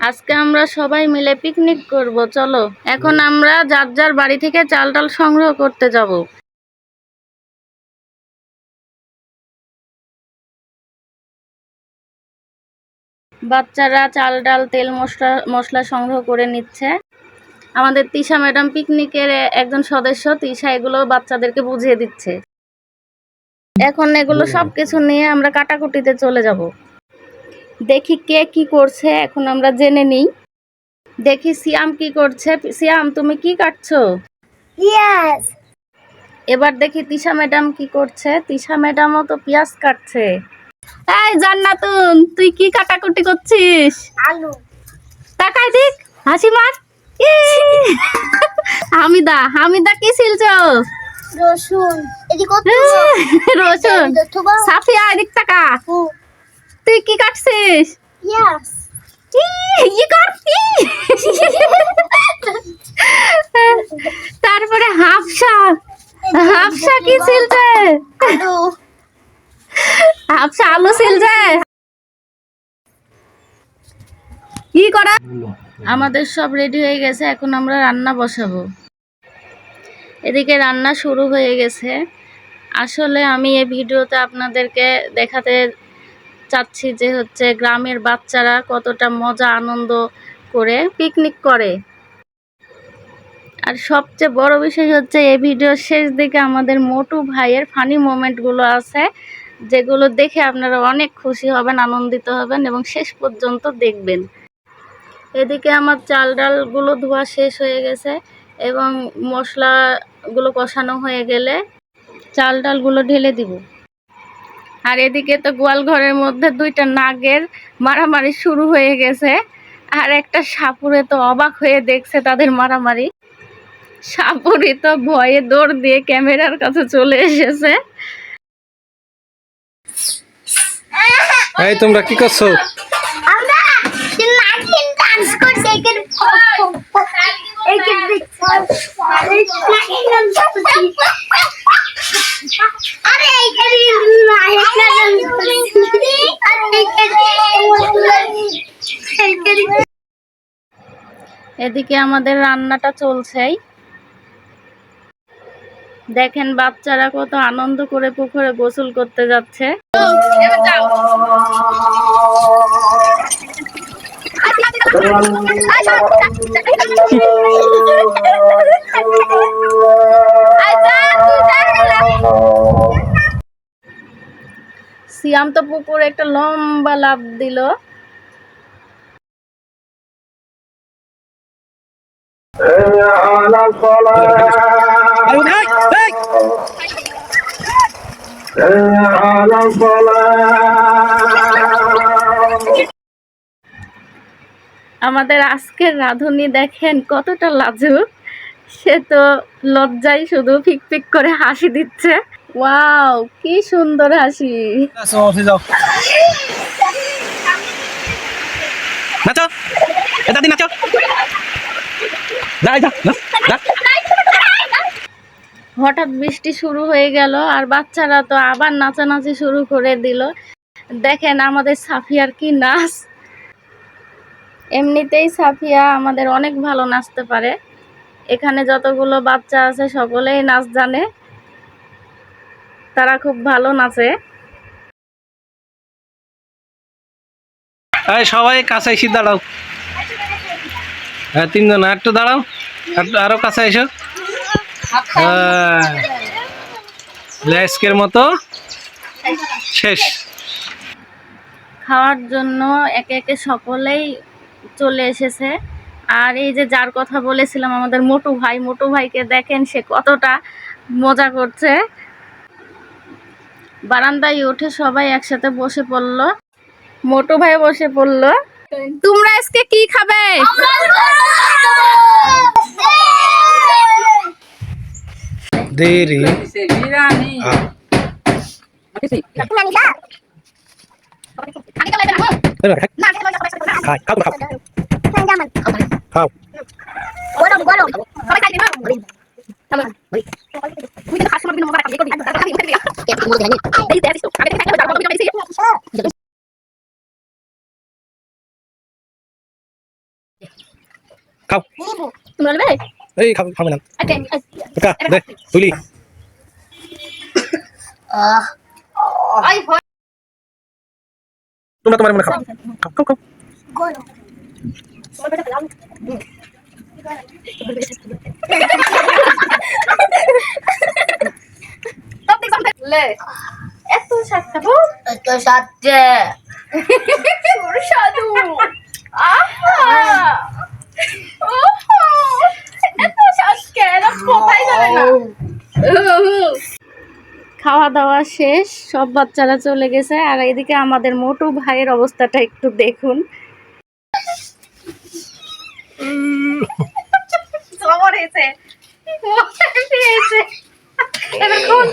আজকে আমরা সবাই মিলে পিকনিক করব, চলো। এখন আমরা যার যার বাড়ি থেকে চাল ডাল সংগ্রহ করতে যাব। বাচ্চারা চাল ডাল তেল মশলা সংগ্রহ করে নিচ্ছে। আমাদের তিশা ম্যাডাম পিকনিকের একজন সদস্য, তিশা এগুলো বাচ্চাদেরকে বুঝিয়ে দিচ্ছে। এখন এগুলো সবকিছু নিয়ে আমরা কাটাকুটিতে চলে যাব। দেখি কে কি করছে, এখন আমরা জেনে নিই। দেখি সিয়াম কি করছে। সিয়াম, তুমি কি কাটছো? Yes. এবার দেখি তিশা ম্যাডাম কি করছে। তিশা ম্যাডামও তো পেঁয়াজ কাটছে। এই জান্নাতুন, তুই কি কাটাকুটি করছিস? আলু। তাকাই দেখ, হাসি মার। হামিদা কি ছিলছো? রসুন। এদিকে রসুন। সাফিয়া এদিক তাকা। তুই কি কাটছিস? Yes. তারপরে হাফসা কি ছিলছে? হাফসা আলু ছিলছে। কি করা? আমাদের সব রেডি হয়ে গেছে, এখন আমরা রান্না বসাবো। এদিকে রান্না শুরু হয়ে গেছে। আসলে আমি এই ভিডিওতে আপনাদেরকে দেখাতে চাচ্ছি যে হচ্ছে গ্রামের বাচ্চারা কতটা মজা আনন্দ করে পিকনিক করে। আর সবচেয়ে বড় বিষয় হচ্ছে এই ভিডিওর শেষ দিকে আমাদের মোটু ভাইয়ের ফানি মোমেন্টগুলো আছে, যেগুলো দেখে আপনারা অনেক খুশি হবেন, আনন্দিত হবেন এবং শেষ পর্যন্ত দেখবেন। এদিকে আমার চাল ডালগুলো ধোয়া শেষ হয়ে গেছে এবং মশলাগুলো কষানো হয়ে গেলে চাল ডালগুলো ঢেলে দিব। আর এদিকে তো গোয়াল ঘরের মধ্যে দুইটা নাগের মারামারি শুরু হয়ে গেছে। আর একটা সাপুরে তো অবাক হয়ে দেখছে তাদের মারামারি। সাপুরি তো ভয়ে দৌড় দিয়ে ক্যামেরার কাছে চলে এসেছে। এই তোমরা কি করছো? আমরা নাগিন ডান্স করছি। এদিকে আমাদের রান্নাটা চলছেই। দেখেন বাচ্চারা কত আনন্দ করে পুকুরে গোসল করতে যাচ্ছে। সিয়াম তো পুকুরে একটা লম্বা লাফ দিল। আমাদের আজকের রাঁধুনি দেখেন কতটা লাজুক। সে তো লজ্জায় শুধু ফিক ফিক করে হাসি দিচ্ছে। ওয়াও, কি সুন্দর হাসি। নাচো, দাদি নাচো। হঠাৎ বৃষ্টি শুরু হয়ে গেল আর বাচ্চারা তো আবার নাচানাচি শুরু করে দিল। দেখেন আমাদের সাফিয়ার কি নাচ। এমনিতেই সাফিয়া আমাদের অনেক ভালো নাচতে পারে। এখানে যতগুলো বাচ্চা আছে সকলেই নাচ জানে, তারা খুব ভালো নাচে। সবাই কাছে এসে দাঁড়াও। হ্যাঁ, তিনজন একটু দাঁড়াও, আরো কাছে এসো। আজকের মতো শেষ। খাওয়ার জন্য একে একে সকলেই চলে এসেছে। আর এই যে যার কথা বলেছিলাম আমাদের মোটু ভাইকে দেখেন সে কতটা মজা করছে। বারান্দায় উঠে সবাই একসাথে বসে পড়লো। মোটু ভাই বসে পড়লো। তোমরা আজকে কি খাবে? দেরি খাও। খাও তোমরা নেবে এই খাবে না ওকে কাকা দে তুলি আই হয় তোমরা তোমার মনে খাও খাও খাও খাও গরম লে এত শাক খাবো তো সাথে সুস্বাদু আহা ওহো এত শাক কেন কোথায় যাবে না খাওয়া দাওয়া শেষ, সব বাচ্চারা চলে গেছে, আর এদিকে আমাদের মোটু ভাইয়ের অবস্থাটা একটু দেখুন। জবর হয়েছে, এবার কোন